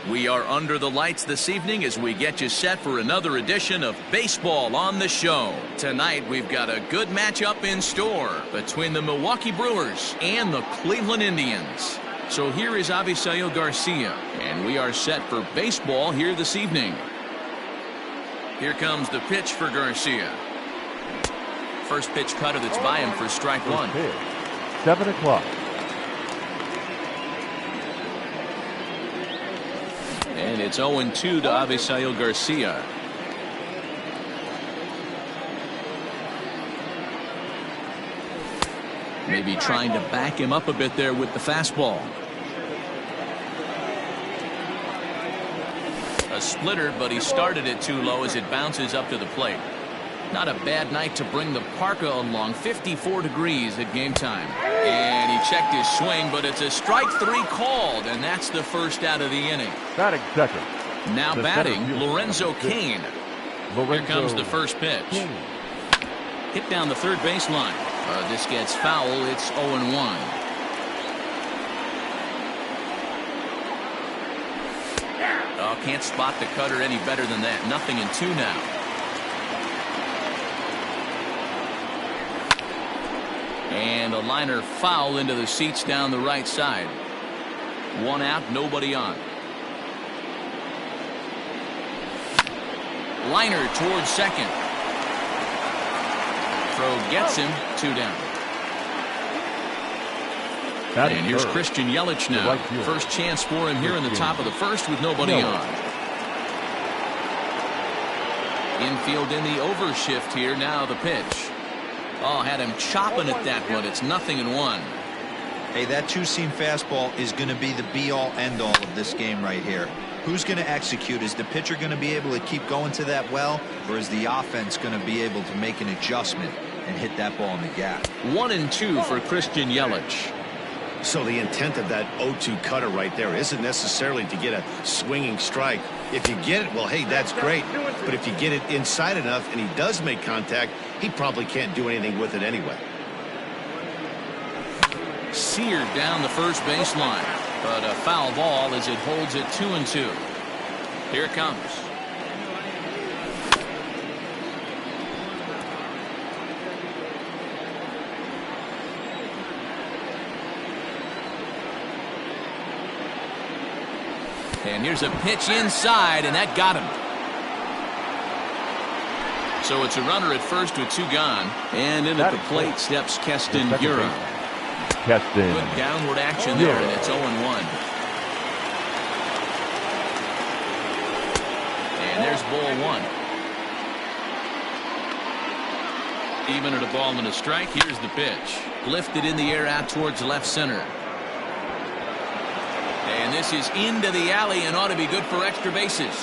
We are under the lights this evening as we get you set for another edition of Baseball on the Show. Tonight we've got a good matchup in store between the Milwaukee Brewers and the Cleveland Indians. So here is Avisail Garcia, and we are set for baseball here this evening. Here comes the pitch for Garcia. First pitch cutter that's by him for strike one. 7 o'clock. And it's 0-2 to Avisail Garcia. Maybe trying to back him up a bit there with the fastball. A splitter, but he started it too low as it bounces up to the plate. Not a bad night to bring the parka along. 54 degrees at game time. And he checked his swing, but it's a strike three called, and that's the first out of the inning. Batting second. Now batting, Lorenzo Cain. Here comes the first pitch. Hit down the third baseline. This gets foul. It's 0-1. Oh, can't spot the cutter any better than that. 0-2 now. And a liner foul into the seats down the right side. One out, nobody on. Liner towards second. Throw gets him, 2 down. And here's Christian Yelich now. First chance for him here in the top of the first with nobody on. Infield in the overshift here. Now the pitch. Oh, had him chopping at that one. It's 0-1. Hey, that two-seam fastball is going to be the be-all, end-all of this game right here. Who's going to execute? Is the pitcher going to be able to keep going to that well, or is the offense going to be able to make an adjustment and hit that ball in the gap? 1-2 for Christian Yelich. So the intent of that 0-2 cutter right there isn't necessarily to get a swinging strike. If you get it, well, hey, that's great. But if you get it inside enough and he does make contact, he probably can't do anything with it anyway. Seared down the first baseline, but a foul ball as it holds it 2-2. Here it comes. And here's a pitch inside, and that got him. So it's a runner at first with 2 gone. And in at the plate steps Keston Hiura. Good downward action there, and it's 0-1. And there's ball 1. Even at a ball and a strike. Here's the pitch. Lifted in the air out towards left center. And this is into the alley and ought to be good for extra bases.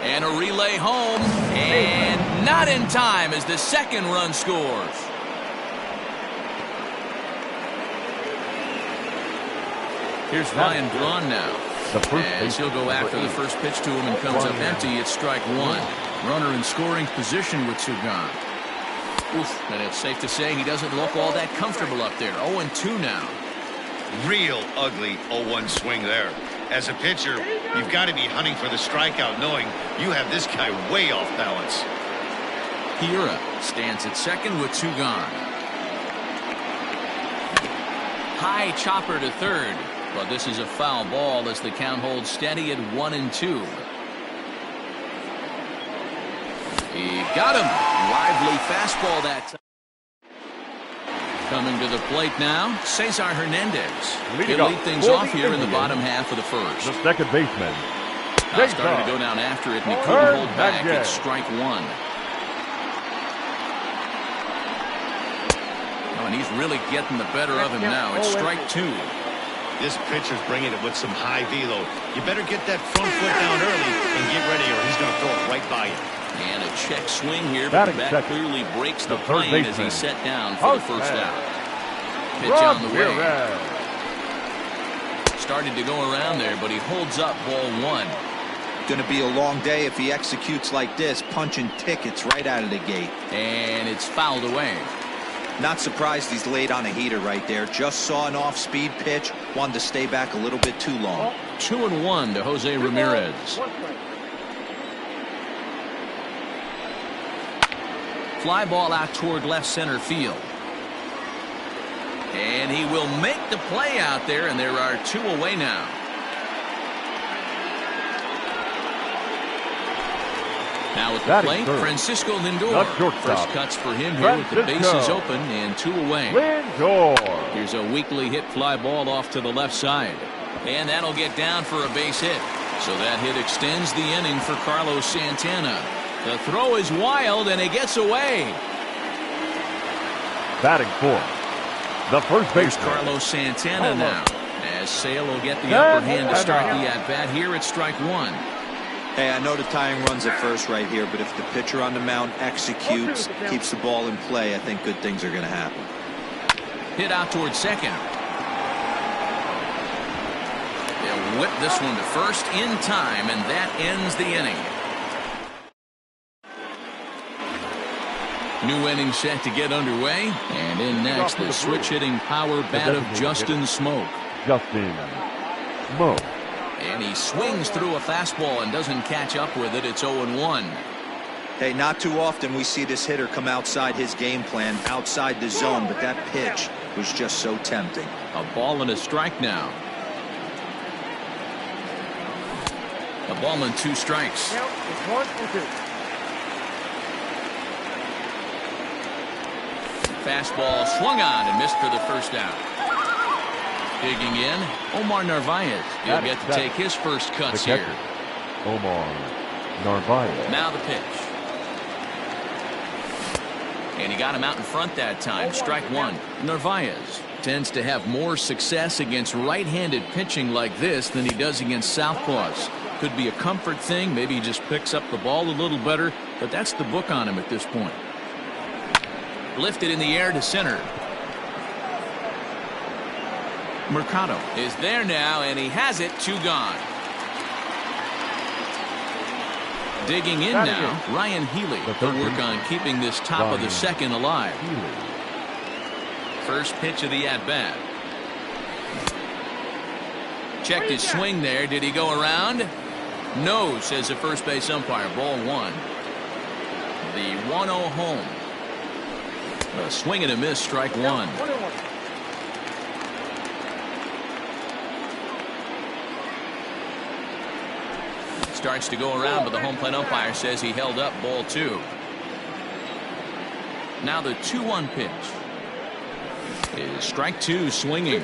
And a relay home, and not in time as the second run scores. Here's Ryan Braun now. As he'll go after the first pitch to him and comes up empty. It's strike 1. Runner in scoring position with 2 gone. Oof, and it's safe to say he doesn't look all that comfortable up there. 0-2 now. Real ugly 0-1 swing there. As a pitcher, you've got to be hunting for the strikeout, knowing you have this guy way off balance. Hiura stands at second with 2 gone. High chopper to third, but this is a foul ball as the count holds steady at 1-2. He got him. Lively fastball that time. Coming to the plate now, Cesar Hernandez. He'll lead things off here in the bottom half of the first. The second baseman. Started to go down after it, and he couldn't hold back. It's strike 1. Oh, and he's really getting the better of him now. It's strike 2. This pitcher's bringing it with some high velo. You better get that front foot down early and get ready, or he's going to throw it right by you. And a check swing here, but the bat clearly breaks the plane as he's set down for the first out. Pitch on the way. Started to go around there, but he holds up ball 1. Going to be a long day if he executes like this, punching tickets right out of the gate. And it's fouled away. Not surprised he's laid on a heater right there. Just saw an off-speed pitch, wanted to stay back a little bit too long. 2-1 to Jose Ramirez. Fly ball out toward left center field. And he will make the play out there, and there are 2 away now. Now at the plate, Francisco Lindor. First cuts for him here with the bases open and 2 away. Lindor. Here's a weakly hit fly ball off to the left side. And that'll get down for a base hit. So that hit extends the inning for Carlos Santana. The throw is wild, and it gets away. Batting fourth, the first baseman, Carlos Santana now, as Sale will get the upper hand to start the at-bat here at strike 1. Hey, I know the tying runs at first right here, but if the pitcher on the mound executes, keeps the ball in play, I think good things are going to happen. Hit out towards second. They'll whip this one to first in time, and that ends the inning. New inning set to get underway, and in next the switch-hitting power bat of Justin Smoak. And he swings through a fastball and doesn't catch up with it. It's 0-1. Hey, not too often we see this hitter come outside his game plan, outside the zone, but that pitch was just so tempting. A ball and a strike now. A ball and 2 strikes. Fastball swung on and missed for the first out. Digging in, Omar Narvaez. He'll get to take his first cuts here. Omar Narvaez. Now the pitch. And he got him out in front that time. Strike 1. Narvaez tends to have more success against right-handed pitching like this than he does against southpaws. Could be a comfort thing. Maybe he just picks up the ball a little better, but that's the book on him at this point. Lifted in the air to center. Mercado is there now, and he has it. 2 gone. Digging in now, Ryan Healy. He'll work on keeping this top of the second alive. First pitch of the at-bat. Checked his swing there. Did he go around? No, says the first base umpire. Ball 1. The 1-0 home. A swing and a miss, strike 1. Starts to go around, but the home plate umpire says he held up. Ball 2. Now the 2-1 pitch is strike 2, swinging.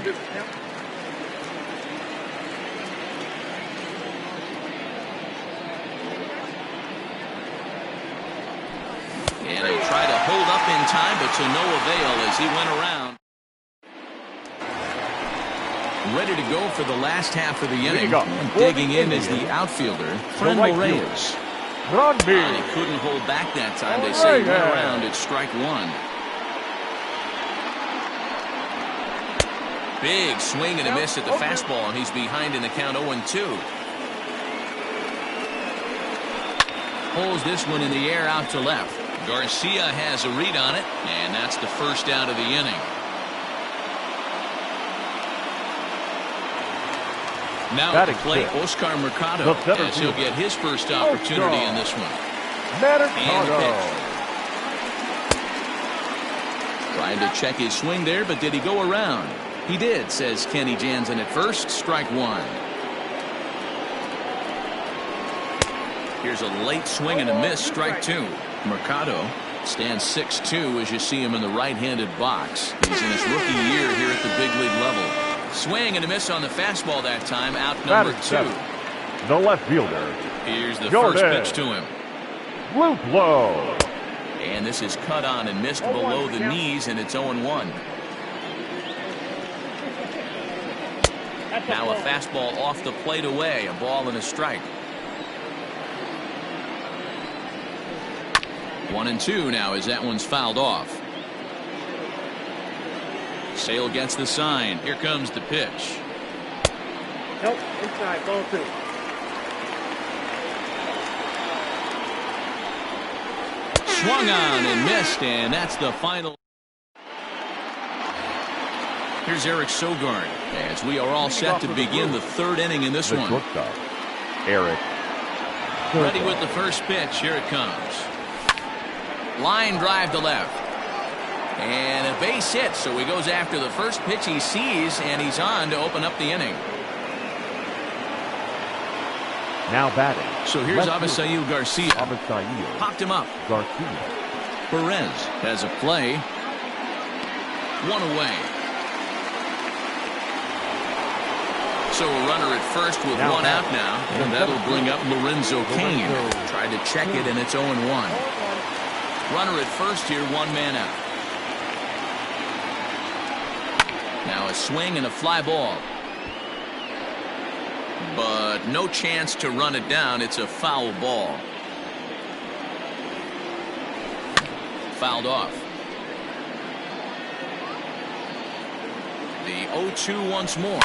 And he tried to hold up in time, but to no avail as he went around. Ready to go for the last half of the inning. Digging in is the outfielder, Frenwell Reyes. He couldn't hold back that time. They say he went around at strike 1. Big swing and a miss at the fastball, and he's behind in the count 0-2. Pulls this one in the air out to left. Garcia has a read on it, and that's the first out of the inning. Now at the plate, Oscar Mercado, as he'll get his first opportunity in this one. And the pitch. Trying to check his swing there, but did he go around? He did, says Kenny Jansen at first. Strike 1. Here's a late swing and a miss. Strike 2. Mercado stands 6'2" as you see him in the right-handed box. He's in his rookie year here at the big league level. Swing and a miss on the fastball that time. Out number 2. The left fielder. Here's the first pitch to him. Low. And this is cut on and missed below the knees, and it's 0-1. Now a fastball off the plate away. A ball and a strike. 1-2 now as that one's fouled off. Sale gets the sign. Here comes the pitch. Nope, inside, ball 2. Swung on and missed, and that's the final. Here's Eric Sogard as we are all set to begin the third inning in this one. Shortstop, Eric. Ready with the first pitch. Here it comes. Line drive to left. And a base hit, so he goes after the first pitch he sees, and he's on to open up the inning. Now batting. So here's Avisail Garcia. Avisail Popped him up. Garcia. Perez has a play. One away. So a runner at first with one out now, and that'll bring up Lorenzo Cain. Tried to check it, and it's 0-1. Runner at first here, one man out. Now a swing and a fly ball. But no chance to run it down. It's a foul ball. Fouled off. The 0-2 once more.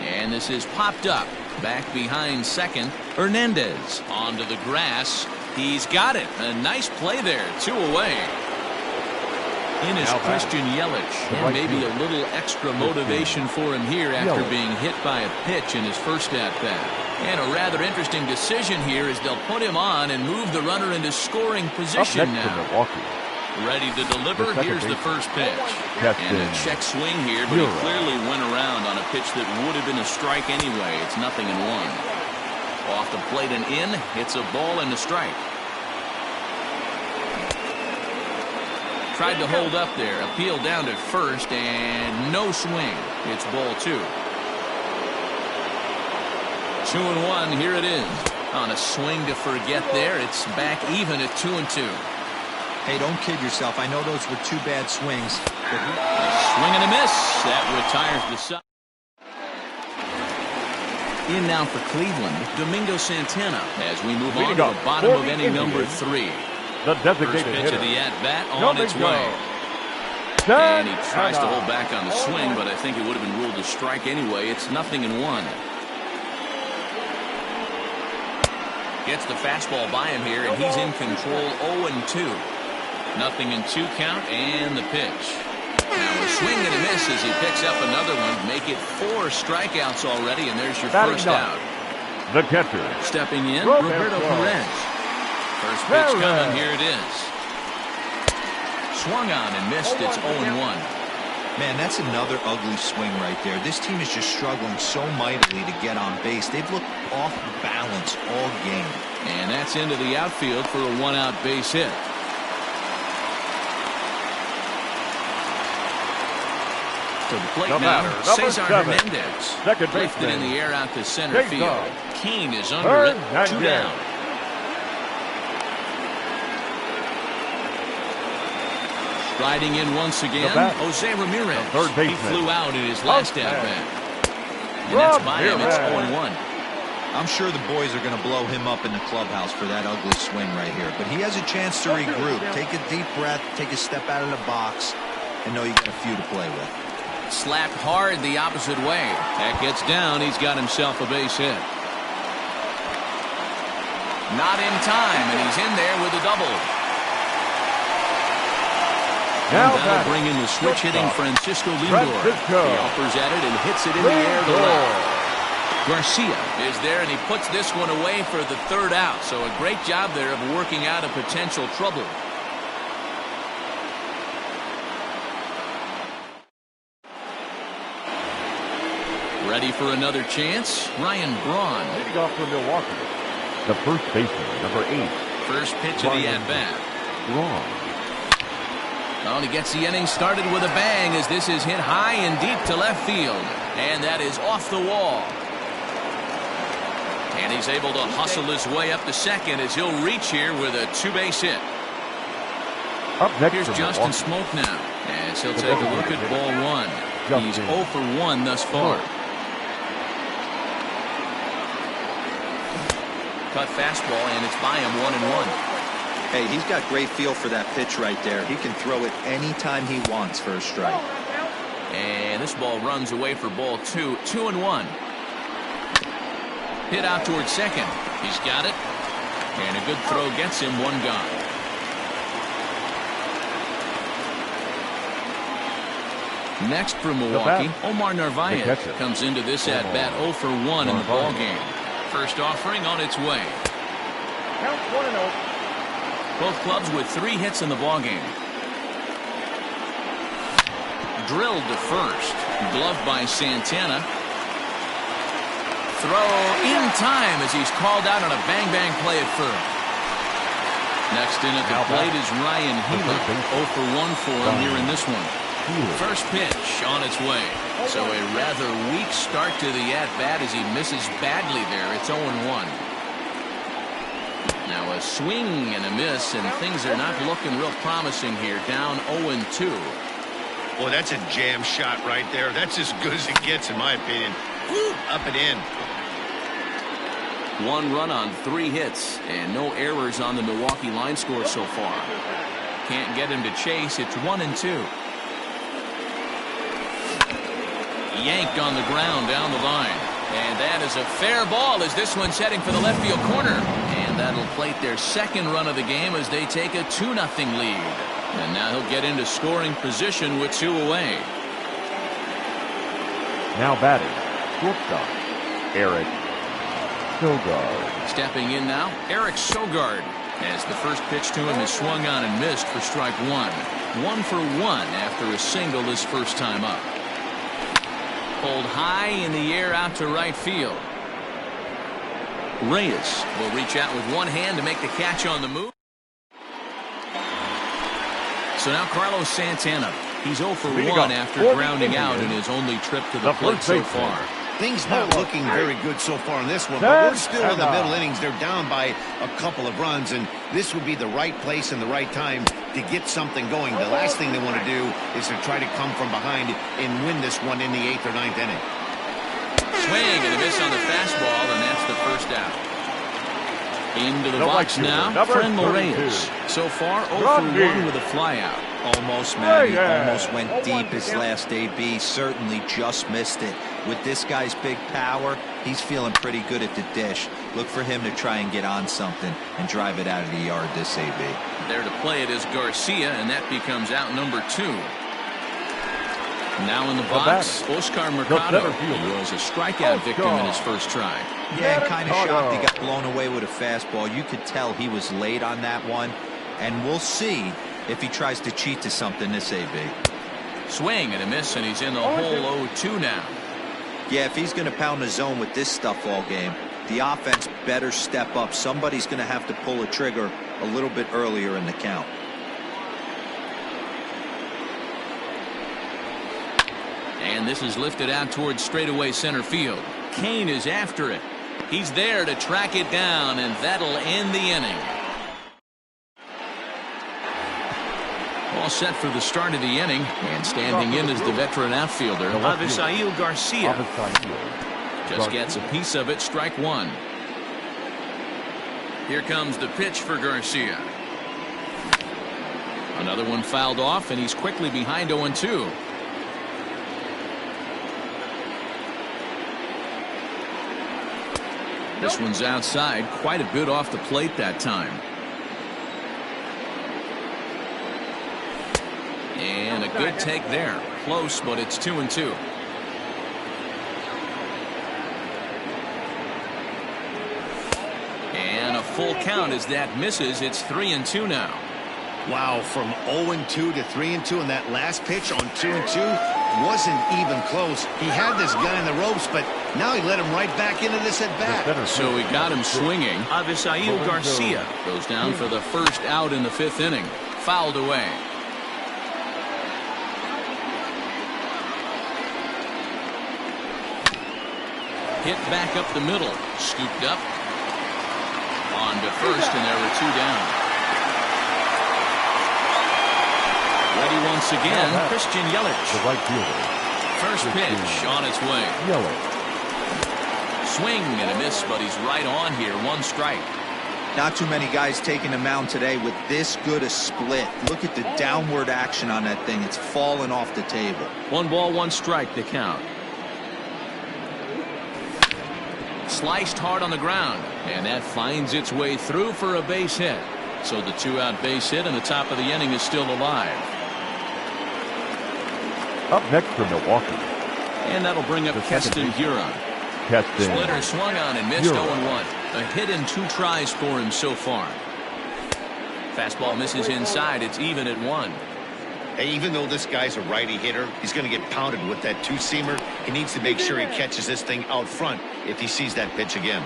And this is popped up. Back behind second. Hernandez onto the grass. He's got it. A nice play there. 2 away. In is Christian Yelich. And maybe a little extra motivation for him here after being hit by a pitch in his first at-bat. And a rather interesting decision here is they'll put him on and move the runner into scoring position now. Ready to deliver. Here's the first pitch. And a check swing here, but he clearly went around on a pitch that would have been a strike anyway. It's 0-1. Off the plate and in. It's a ball and a strike. Tried to hold up there. Appeal down to first and no swing. It's ball 2. 2-1. Here it is. On a swing to forget there. It's back even at 2-2. Hey, don't kid yourself. I know those were 2 bad swings. Swing and a miss. That retires the side. In now for Cleveland, Domingo Santana as we move on to the bottom of inning number 3. The designated First pitch hitter. of the at-bat on its way. And he tries to hold back on the swing, but I think it would have been ruled a strike anyway. It's 0-1. Gets the fastball by him here, and he's in control. 0-2. 0-2 count, and the pitch. Now a swing and a miss as he picks up another one. Make it 4 strikeouts already, and there's your first out. The catcher. Stepping in, Roberto Perez. First pitch coming. Here it is. Swung on and missed. It's 0-1. Man, that's another ugly swing right there. This team is just struggling so mightily to get on base. They've looked off balance all game. And that's into the outfield for a 1-out base hit. To the plate now, Cesar Hernandez. Second Lifted in the air out to center field. Cain is under it. 2 down. Riding in once again, Jose Ramirez. He flew out in his last at-bat. And that's by him. It's 0-1. I'm sure the boys are going to blow him up in the clubhouse for that ugly swing right here. But he has a chance to regroup. Take a deep breath, take a step out of the box, and know you got a few to play with. Slapped hard the opposite way. That gets down. He's got himself a base hit. Not in time, and he's in there with a double. Now and that'll bring in the switch-hitting Francisco Lindor. He offers at it and hits it in the air to left. Garcia is there, and he puts this one away for the 3rd out. So a great job there of working out a potential trouble. Ready for another chance? Ryan Braun. Leading off for Milwaukee. The first baseman, number 8. First pitch of the at-bat. Braun. Well, he gets the inning started with a bang as this is hit high and deep to left field. And that is off the wall. And he's able to hustle his way up to second as he'll reach here with a 2-base hit. Up next, here's Justin Smoke now as he'll take a look at ball 1. He's 0 for 1 thus far. Cut fastball, and it's by him 1-1. Hey, he's got great feel for that pitch right there. He can throw it anytime he wants for a strike. And this ball runs away for ball 2. 2-1. Hit out towards second. He's got it. And a good throw gets him 1 gone. Next for Milwaukee, Omar Narvaez catcher. comes into this at-bat 0 for 1 in the ball game. First offering on its way. Count 1-0. Both clubs with 3 hits in the ball game. Drilled to first. Gloved by Santana. Throw in time as he's called out on a bang-bang play at first. Next in at the plate is Ryan Healy. 0 for 1 for him here in this one. First pitch on its way. So a rather weak start to the at-bat as he misses badly there. It's 0-1. Now a swing and a miss, and things are not looking real promising here. Down 0-2. Boy, that's a jam shot right there. That's as good as it gets, in my opinion. Woo, up and in. 1 run on 3 hits, and no errors on the Milwaukee line score so far. Can't get him to chase. It's 1-2. Yanked on the ground down the line. And that is a fair ball as this one's heading for the left field corner. And that'll plate their second run of the game as they take a 2-0 lead. And now he'll get into scoring position with 2 away. Now batting, shortstop, Eric Sogard. Stepping in now, Eric Sogard. As the first pitch to him is swung on and missed for strike 1. 1 for 1 after a single his first time up. Pulled high in the air out to right field. Reyes will reach out with one hand to make the catch on the move. So now Carlos Santana. He's 0 for 1 after grounding out in his only trip to the plate so far. Things not looking very good so far in this one, but we're still in the middle innings. They're down by a couple of runs, and this would be the right place and the right time to get something going. The last thing they want to do is to try to come from behind and win this one in the 8th or 9th inning. Swing and a miss on the fastball, and that's the first out. Into the box now, Frenmel Reyes. So far, 0 for 1 with a flyout. Almost, man. He almost went deep his last AB. Certainly just missed it. With this guy's big power, he's feeling pretty good at the dish. Look for him to try and get on something and drive it out of the yard this AB. There to play it is Garcia, and that becomes out number 2. Now in the box, Oscar Mercado. He was a strikeout victim in his first try. Yeah, kind of shocked he got blown away with a fastball. You could tell he was late on that one. And we'll see if he tries to cheat to something this AB. Swing and a miss, and he's in the hole 0-2 now. Yeah, if he's going to pound the zone with this stuff all game, the offense better step up. Somebody's going to have to pull a trigger a little bit earlier in the count. And this is lifted out towards straightaway center field. Kane is after it. He's there to track it down, and that'll end the inning. All set for the start of the inning, and standing in is the veteran outfielder, Avisail Garcia. Just gets a piece of it, strike 1. Here comes the pitch for Garcia. Another one fouled off, and he's quickly behind 0-2. This one's outside, quite a bit off the plate that time. And a good take there. Close, but it's 2-2. And a full count as that misses. It's 3-2 now. Wow, from 0-2 to 3-2, and that last pitch on 2-2 wasn't even close. He had this gun in the ropes, but now he let him right back into this at bat. So he got him swinging. Avisail Garcia goes down for the first out in the 5th inning. Fouled away. Hit back up the middle. Scooped up. On to first, and there were 2 down. Ready once again, Christian Yelich. The right fielder. First pitch on its way. Yelich. Swing and a miss, but he's right on here. 1 strike. Not too many guys taking the mound today with this good a split. Look at the downward action on that thing. It's falling off the table. 1 ball, 1 strike to count. Sliced hard on the ground, and that finds its way through for a base hit. So the 2-out base hit, and the top of the inning is still alive. Up next for Milwaukee. And that'll bring up Keston Huron. Splitter swung on and missed 0-1. A hit in 2 tries for him so far. Fastball misses inside. It's even at 1. Hey, even though this guy's a righty hitter, he's going to get pounded with that 2-seamer. He needs to make sure he catches this thing out front if he sees that pitch again.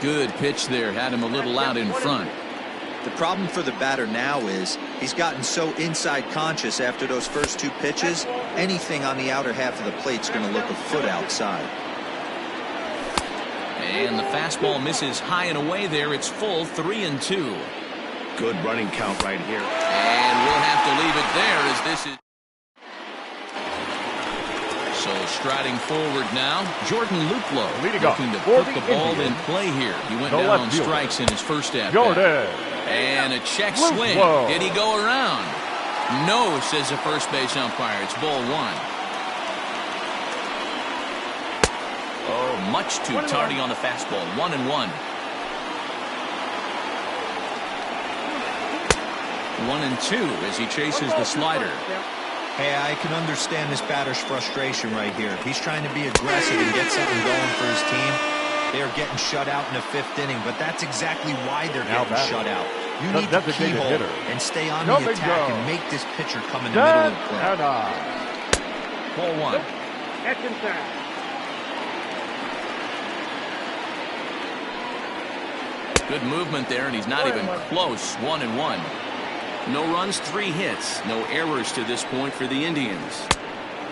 Good pitch there. Had him a little out in front. The problem for the batter now is he's gotten so inside conscious after those first 2 pitches. Anything on the outer half of the plate's going to look a foot outside. And the fastball misses high and away there. It's full, 3-2. Good running count right here. And we'll have to leave it there as this is. So striding forward now, Jordan Luplow looking to put the ball in play here. He went down on strikes in his first at-bat. And a check swing. Did he go around? No, says the first base umpire. It's ball 1. Oh, much too tardy on the fastball. 1-1. 1-2 as he chases the slider. Hey, I can understand this batter's frustration right here. He's trying to be aggressive and get something going for his team. They're getting shut out in the 5th inning, but that's exactly why they're getting shut out. You need to keyhole and stay on the attack and make this pitcher come in the middle of the plate. Ball 1. That's inside. Good movement there, and he's not even close. 1-1. No runs, 3 hits. No errors to this point for the Indians.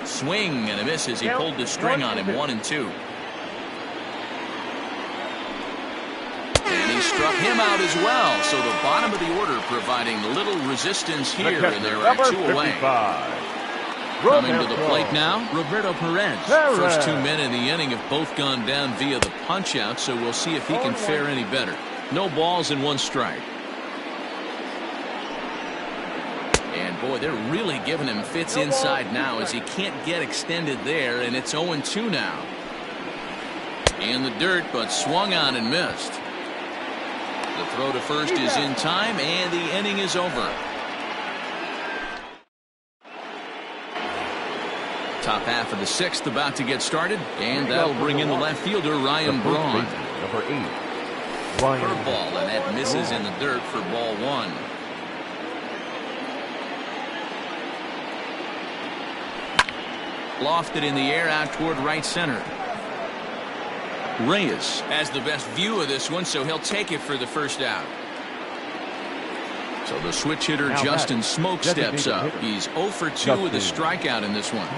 Swing and a miss as he pulled the string on him. 1-2. And he struck him out as well. So the bottom of the order providing little resistance here, and there are 2 away. Coming to the plate now, Roberto Perez. First 2 men in the inning have both gone down via the punch-out, so we'll see if he can fare any better. No balls and 1 strike. And boy, they're really giving him fits inside now as he can't get extended there, and it's 0-2 now. In the dirt, but swung on and missed. The throw to first is in time, and the inning is over. Top half of the 6th about to get started, and that'll bring in the left fielder, Ryan Braun. Number 8. Curveball, and that misses in the dirt for ball 1. Lofted in the air out toward right center. Reyes has the best view of this one, so he'll take it for the first out. So the switch hitter Justin Smoke steps up. He's 0 for 2 with a strikeout in this one.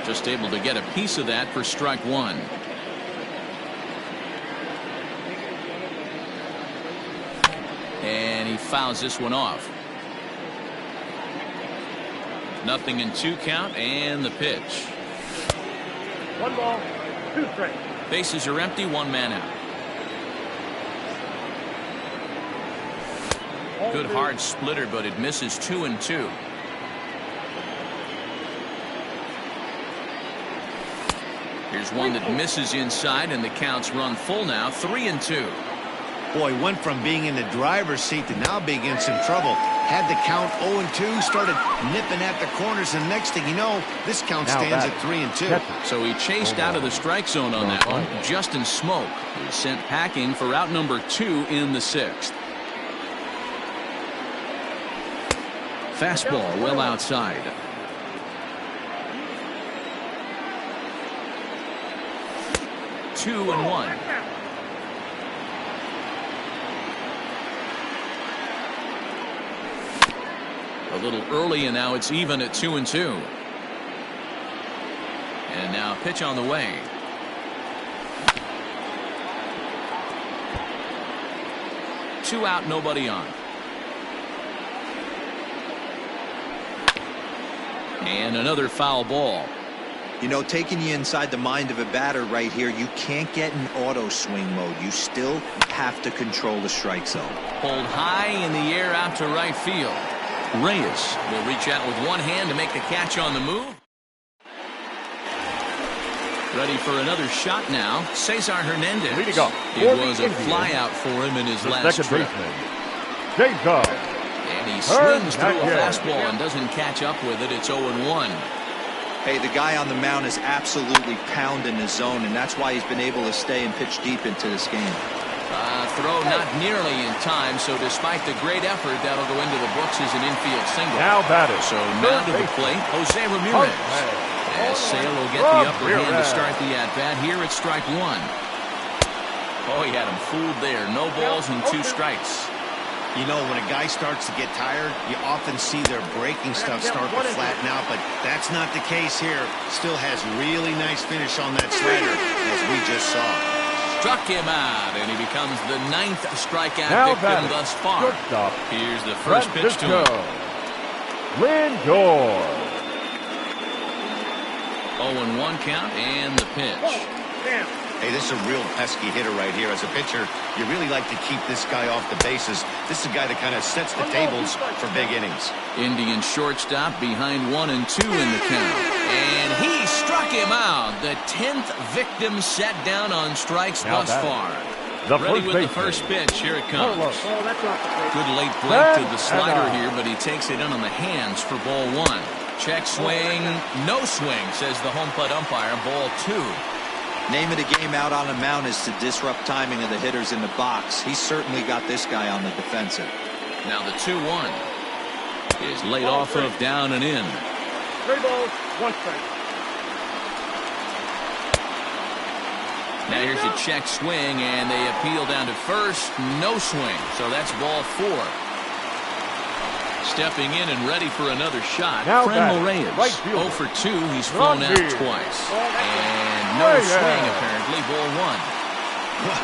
Just able to get a piece of that for strike 1. And he fouls this one off. 0-2 count, and the pitch. 1 ball, 2 strikes. Bases are empty, 1 man out. Good hard splitter, but it misses 2-2. Here's one that misses inside, and the count's run full now. 3-2. Boy, went from being in the driver's seat to now being in some trouble. Had the count 0-2, started nipping at the corners, and next thing you know, this count stands at 3-2. So he chased out of the strike zone on that one. Justin Smoke is sent packing for out number 2 in the 6th. Fastball well outside. Two and 1. A little early, and now it's even at 2-2. And now pitch on the way. Two out, nobody on. And another foul ball. You know, taking you inside the mind of a batter right here, you can't get in auto swing mode. You still have to control the strike zone. Pulled high in the air out to right field. Reyes will reach out with one hand to make the catch on the move. Ready for another shot now. Cesar Hernandez. Leading off It for was the a Indians, flyout for him in his the last second trip. baseman, Cesar. And he swings through a Hernandez. fastball and doesn't catch up with it. It's 0-1. Hey, the guy on the mound is absolutely pounding his zone, and that's why he's been able to stay and pitch deep into this game. Throw not nearly in time, so despite the great effort, that'll go into the books as an infield single. Now batted. So now to the plate, Jose Ramirez. As Sale will get the upper hand to start the at-bat. Here it's strike one. Oh, he had him fooled there. No balls and 2 strikes. You know, when a guy starts to get tired, you often see their breaking stuff start to flatten out, but that's not the case here. Still has really nice finish on that slider, as we just saw. Struck him out, and he becomes the 9th strikeout Now victim batting. thus far. Shortstop, Here's the first pitch to Francisco him. Lindor. 0-1 count, and the pitch. Hey, this is a real pesky hitter right here. As a pitcher, you really like to keep this guy off the bases. This is a guy that kind of sets the tables for big innings. Indian shortstop behind 1 and 2 in the count. And he struck him out. The 10th victim set down on strikes Now thus batting. far. The Ready first with the baseman, first pitch. Here it comes. Carlos. Oh, that's off the plate. Good late break to the And slider out. here, but he takes it in on the hands for ball 1. Check swing. No swing, says the home plate umpire. Ball 2. Name of the game out on the mound is to disrupt timing of the hitters in the box. He's certainly got this guy on the defensive. Now the 2-1 is laid off of down and in. 3 balls, 1 strike. Now here's a check swing, and they appeal down to first. No swing, so that's ball 4. Stepping in and ready for another shot, Now Franmil batting, Reyes. right fielder. 0 for 2. He's flown out Rogers. twice. Oh, And no Reyes. swing, apparently. Ball 1.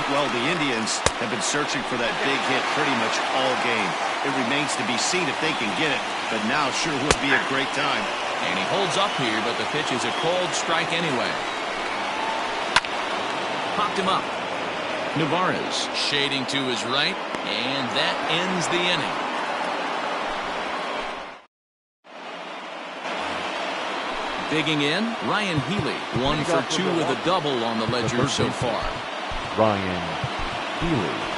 Well, the Indians have been searching for that big hit pretty much all game. It remains to be seen if they can get it, but now sure would be a great time. And he holds up here, but the pitch is a cold strike anyway. Popped him up. Navarez shading to his right, and that ends the inning. Digging in, Ryan Healy, 1 for 2 with a double on the ledger so far. Ryan Healy.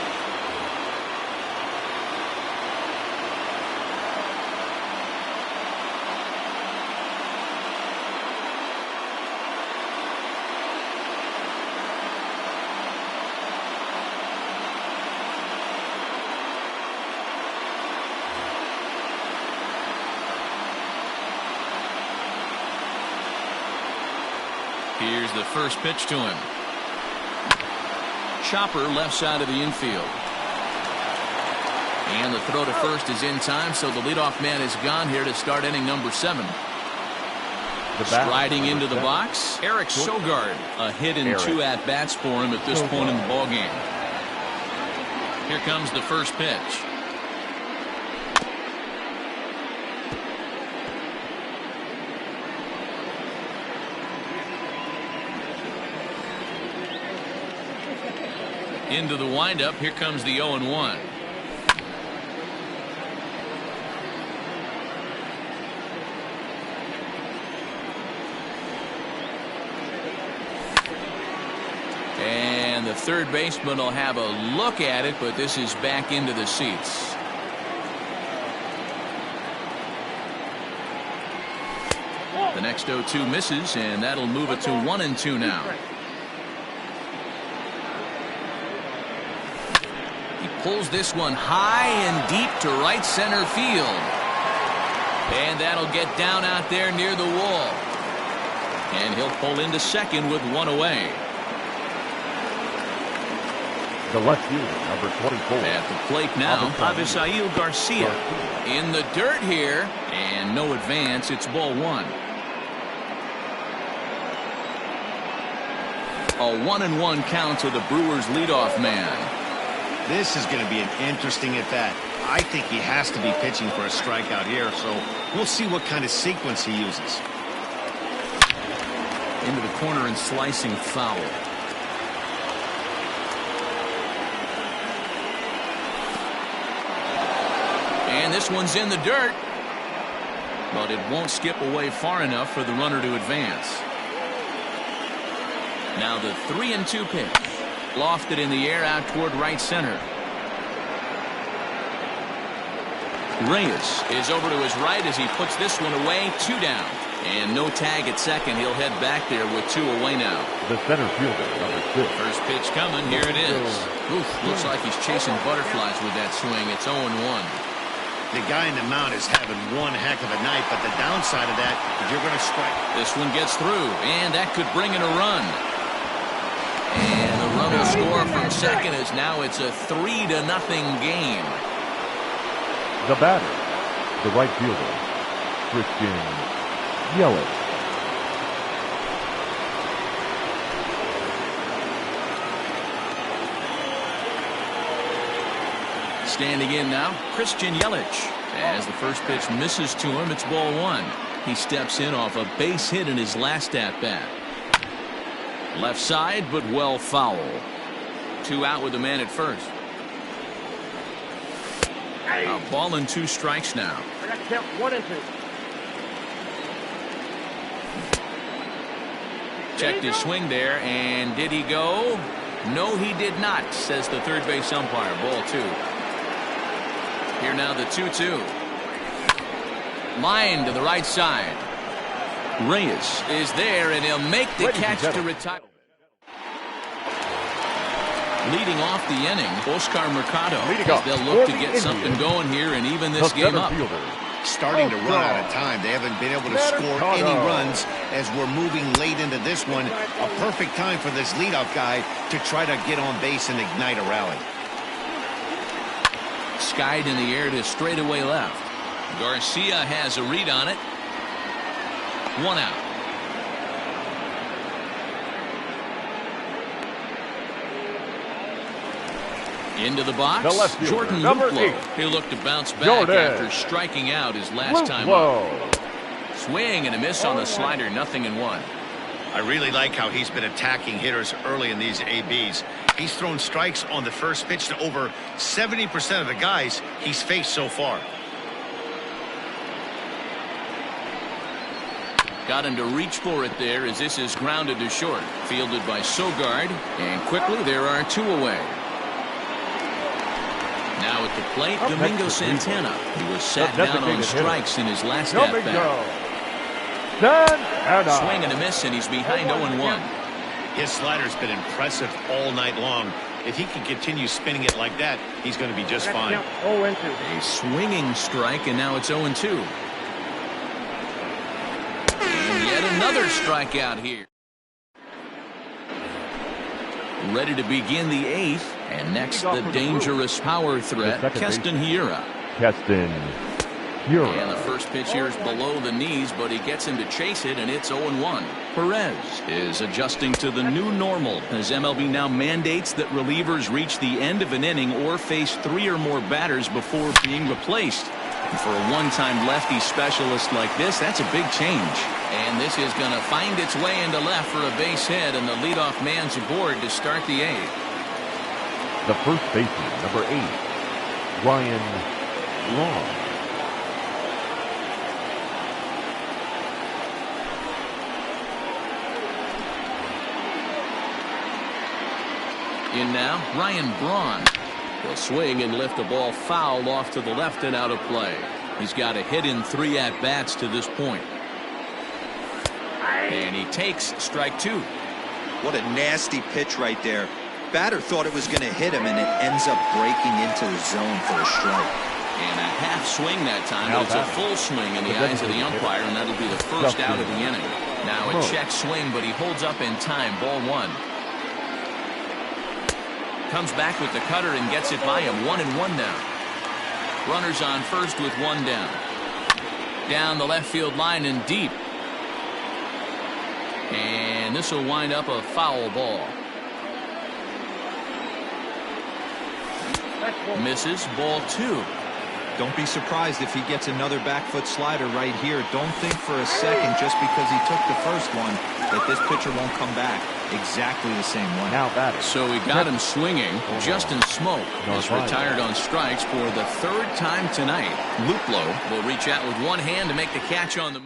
Here's the first pitch to him. Chopper left side of the infield. And the throw to first is in time, so the leadoff man is gone here to start inning number 7. Striding into the box, Eric Sogard. A hit and 2 at-bats for him at this point in the ballgame. Here comes the first pitch. Into the windup. Here comes the 0-1. And the third baseman will have a look at it, but this is back into the seats. The next 0-2 misses, and that'll move it to 1-2 now. Pulls this one high and deep to right center field. And that'll get down out there near the wall. And he'll pull into second with 1 away. The left fielder, number 24. At the plate now, Avisail Garcia. In the dirt here, and no advance. It's ball 1. A 1-1 count to the Brewers leadoff man. This is going to be an interesting at-bat. I think he has to be pitching for a strikeout here, so we'll see what kind of sequence he uses. Into the corner and slicing foul. And this one's in the dirt. But it won't skip away far enough for the runner to advance. Now the 3-2 pitch. Lofted in the air out toward right center. Reyes is over to his right as he puts this one away. 2 down. And no tag at second. He'll head back there with 2 away now. The center fielder, number 6. First pitch coming. Here it is. Oof, looks like he's chasing butterflies with that swing. It's 0-1. The guy in the mound is having one heck of a night, but the downside of that, if you're going to strike. This one gets through, and that could bring in a run. And the run will score from second as now it's a 3-0 game. The batter, the right fielder, Christian Yelich. Standing in now, Christian Yelich. As the first pitch misses to him, it's ball 1. He steps in off a base hit in his last at-bat. Left side, but well foul. 2 out with the man at first. A ball and 2 strikes now. I got to count 1 and 2. Checked his swing there, and did he go? No, he did not, says the third base umpire. Ball 2. Here now the 2-2. Line to the right side. Reyes is there, and he'll make the catch to retire. Leading off the inning, Oscar Mercado. They'll look to get something going here and even this game up. Starting to run out of time. They haven't been able to score any runs as we're moving late into this one. A perfect time for this leadoff guy to try to get on base and ignite a rally. Skied in the air to straightaway left. Garcia has a read on it. 1 out. Into the box, Jordan Luplow. He'll look to bounce back after striking out his last time up. Swing and a miss on the slider, 0-1. I really like how he's been attacking hitters early in these ABs. He's thrown strikes on the first pitch to over 70% of the guys he's faced so far. Got him to reach for it there as this is grounded to short. Fielded by Sogard, and quickly there are 2 away. Now at the plate, Domingo Santana. He was sat down on strikes in his last at-bat. Swing and a miss, and he's behind 0-1. His slider's been impressive all night long. If he can continue spinning it like that, he's going to be just fine. A swinging strike, and now it's 0-2. And yet another strikeout here. Ready to begin the 8th. And next, the dangerous power threat, Keston Hiura. And the first pitch here is below the knees, but he gets him to chase it, and it's 0-1. Perez is adjusting to the new normal as MLB now mandates that relievers reach the end of an inning or face 3 or more batters before being replaced. And for a one-time lefty specialist like this, that's a big change. And this is going to find its way into left for a base hit, and the leadoff man's aboard to start the 8th. The first baseman, number 8, Ryan Long. In now, Ryan Braun. He'll swing and lift a ball foul off to the left and out of play. He's got a hit in 3 at-bats to this point. And he takes strike 2. What a nasty pitch right there. Batter thought it was going to hit him, and it ends up breaking into the zone for a strike. And a half swing that time, but it's a full swing in the eyes of the umpire, and that'll be the first out of the inning. Now a check swing, but he holds up in time. Ball 1. Comes back with the cutter and gets it by him. 1-1 now. Runners on first with 1 down. Down the left field line and deep. And this will wind up a foul ball. Misses. Ball 2. Don't be surprised if he gets another back foot slider right here. Don't think for a second, just because he took the first one, that this pitcher won't come back exactly the same one. Now batting. So he got him swinging. Justin Smoke is retired on strikes for the 3rd time tonight. Luplow will reach out with one hand to make the catch on the.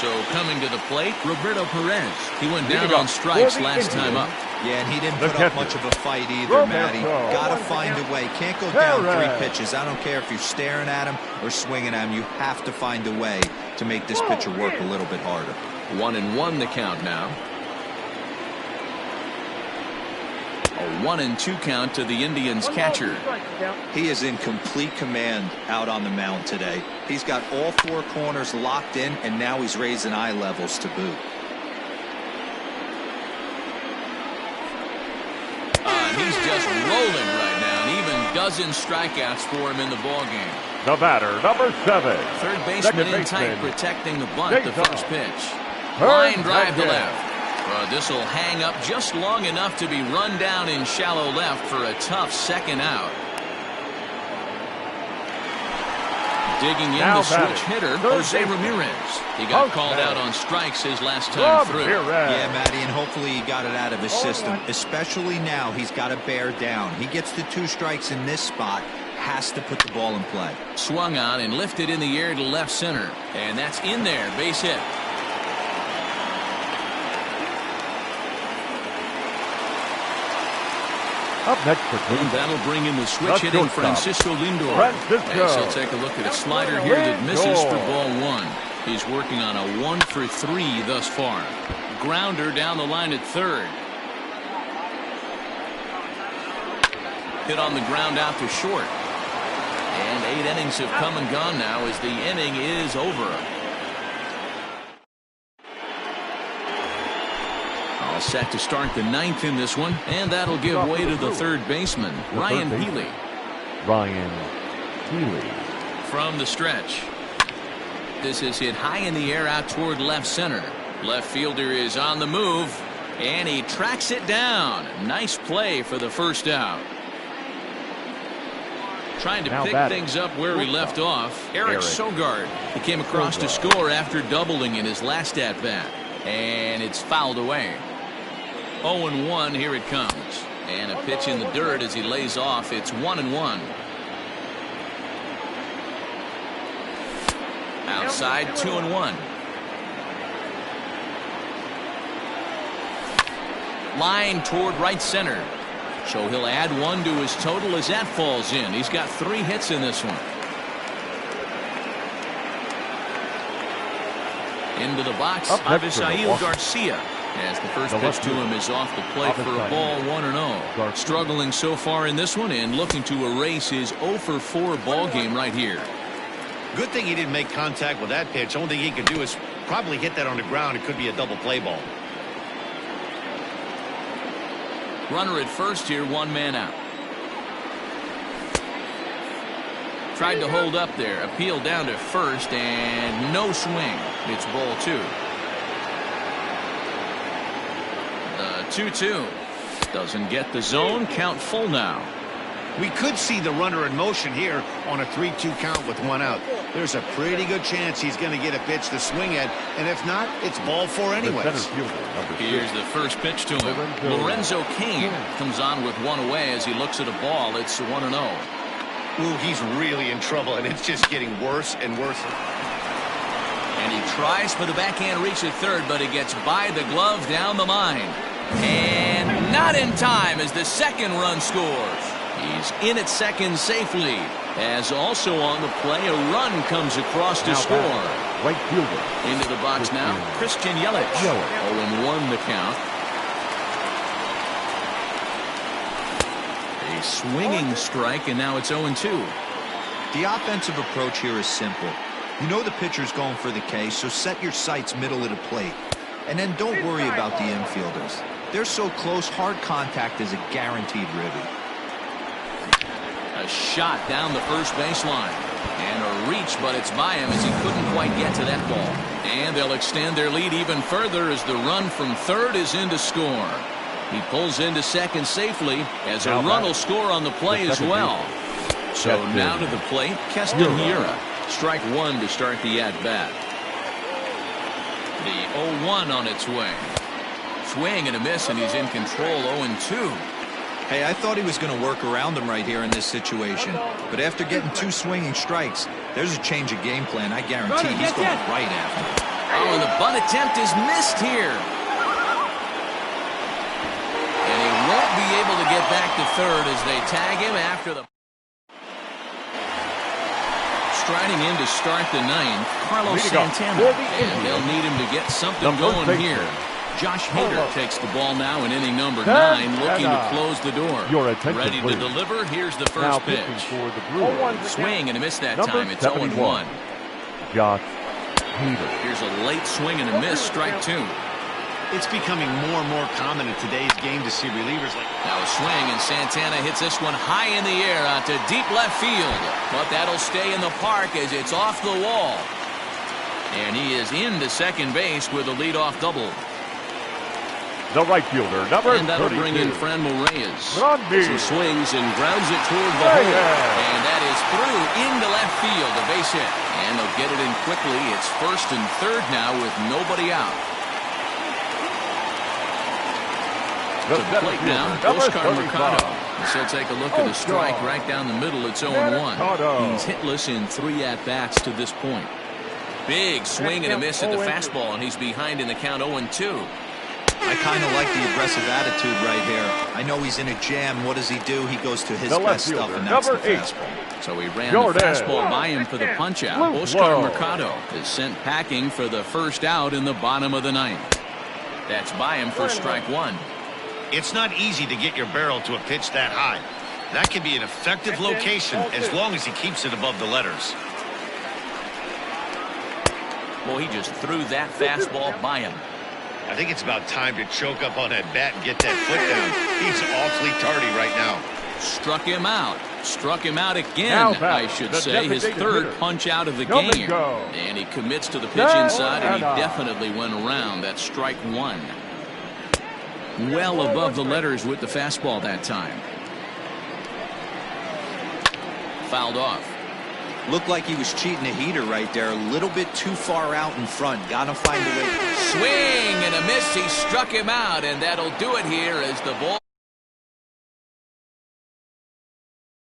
So coming to the plate, Roberto Perez. He went down on strikes last time up. Yeah, and he didn't put up much of a fight either, Matty. Got to find a way. Can't go down 3 pitches. I don't care if you're staring at him or swinging at him. You have to find a way to make this pitcher work a little bit harder. 1-1 the count now. A 1-2 count to the Indians catcher. He is in complete command out on the mound today. He's got all 4 corners locked in, and now he's raising eye levels to boot. He's just rolling right now, and even dozen strikeouts for him in the ballgame. The batter, number 7. Third baseman in tight, protecting the bunt, the first pitch. Third Line drive to again. left. This will hang up just long enough to be run down in shallow left for a tough second out. Digging in Now the switch batting, hitter, third Jose baseman. Ramirez. He got called out on strikes his last time through. Yeah, Matty, and hopefully he got it out of his system. Especially now, he's got to bear down. He gets the 2 strikes in this spot, has to put the ball in play. Swung on and lifted in the air to left center. And that's in there, base hit. Up next for And Cleveland. that'll bring in the switch Let's hitting go, Francisco Lindor. Francisco. As he'll take a look at a slider here that misses for ball 1. He's working on a 1 for 3 thus far. Grounder down the line at third. Hit on the ground out to short. And 8 innings have come and gone now as the inning is over. All set to start the 9th in this one, and that'll give way to the third baseman, Ryan Healy. Ryan Healy. From the stretch. This is hit high in the air out toward left center. Left fielder is on the move, and he tracks it down. Nice play for the first out. Trying to Now pick batting. things up where he left off. Eric Eric Sogard. He came across to score after doubling in his last at-bat. And it's fouled away. 0-1, here it comes. And a pitch in the dirt as he lays off. It's 1-1. Outside, 2-1. Line toward right center. So he'll add 1 to his total as that falls in. He's got 3 hits in this one. Into the box, Up next for Avisail Milwaukee. Garcia. As the first The pitch left to him is off the plate for a Avisail ball 1-0. Garcia. Struggling so far in this one and looking to erase his 0 for 4 ball game right here. Good thing he didn't make contact with that pitch. Only thing he could do is probably hit that on the ground. It could be a double play ball. Runner at first here, 1 man out. Tried to hold up there. Appeal down to first and no swing. It's ball 2. The 2-2. Doesn't get the zone. Count full now. We could see the runner in motion here on a 3-2 count with 1 out. There's a pretty good chance he's going to get a pitch to swing at, and if not, it's ball 4 The anyways. center fielder, number 6. Here's the first pitch to him. Lorenzo Cain comes on with 1 away as he looks at a ball. It's 1-0. Ooh, he's really in trouble, and it's just getting worse and worse. And he tries for the backhand reach at third, but it gets by the glove down the line. And not in time as the second run scores. He's in at second safely. As also on the play, a run comes across to Now score. batting, right fielder. Into the box now, Christian Yelich. 0-1 the count. A swinging strike, and now it's 0-2. The offensive approach here is simple. You know the pitcher's going for the K, so set your sights middle of the plate. And then don't worry about the infielders. They're so close, hard contact is a guaranteed ribby. A shot down the first baseline. And a reach, but it's by him as he couldn't quite get to that ball. And they'll extend their lead even further as the run from third is in to score. He pulls into second safely as a run will score on the play as well. So now to the plate, Keston Hiura. Strike 1 to start the at-bat. The 0-1 on its way. Swing and a miss, and he's in control. 0-2. Hey, I thought he was going to work around him right here in this situation. But after getting 2 swinging strikes, there's a change of game plan. I guarantee he's going right after him. Oh, and the bunt attempt is missed here. And he won't be able to get back to third as they tag him after the... Striding in to start the ninth, Carlos Santana. And they'll need him to get something going here. Josh Hader takes the ball now in inning number 9, looking to close the door. Ready to deliver. Here's the first pitch. Swing and a miss that time. It's 0-1. Josh Hader. Here's a late swing and a miss. Strike 2. It's becoming more and more common in today's game to see relievers like... Now a swing, and Santana hits this one high in the air out to deep left field. But that'll stay in the park as it's off the wall. And he is into second base with a leadoff double. The right fielder, number 32. And that'll bring in Franmil Reyes. He swings and grounds it toward the hole. And that is through into left field, a base hit. And they'll get it in quickly. It's first and third now with nobody out. To the plate now, Oscar Mercado. So take a look at the strike right down the middle. It's 0-1. He's hitless in 3 at-bats to this point. Big swing and a miss at the fastball, and he's behind in the count 0-2. I kind of like the aggressive attitude right here. I know he's in a jam. What does he do? He goes to his best stuff, and that's the fastball. So he ran the fastball by him for the punch-out. Oscar Mercado is sent packing for the first out in the bottom of the ninth. That's by him for strike 1. It's not easy to get your barrel to a pitch that high. That can be an effective location as long as he keeps it above the letters. Well, he just threw that fastball by him. I think it's about time to choke up on that bat and get that foot down. He's awfully tardy right now. Struck him out. Struck him out again, I should say. His third punch out of the game. And he commits to the pitch inside, and he definitely went around. That's strike 1. Well above the letters with the fastball that time. Fouled off. Looked like he was cheating a heater right there. A little bit too far out in front. Gotta find a way. Swing and a miss. He struck him out, and that'll do it here as the ball.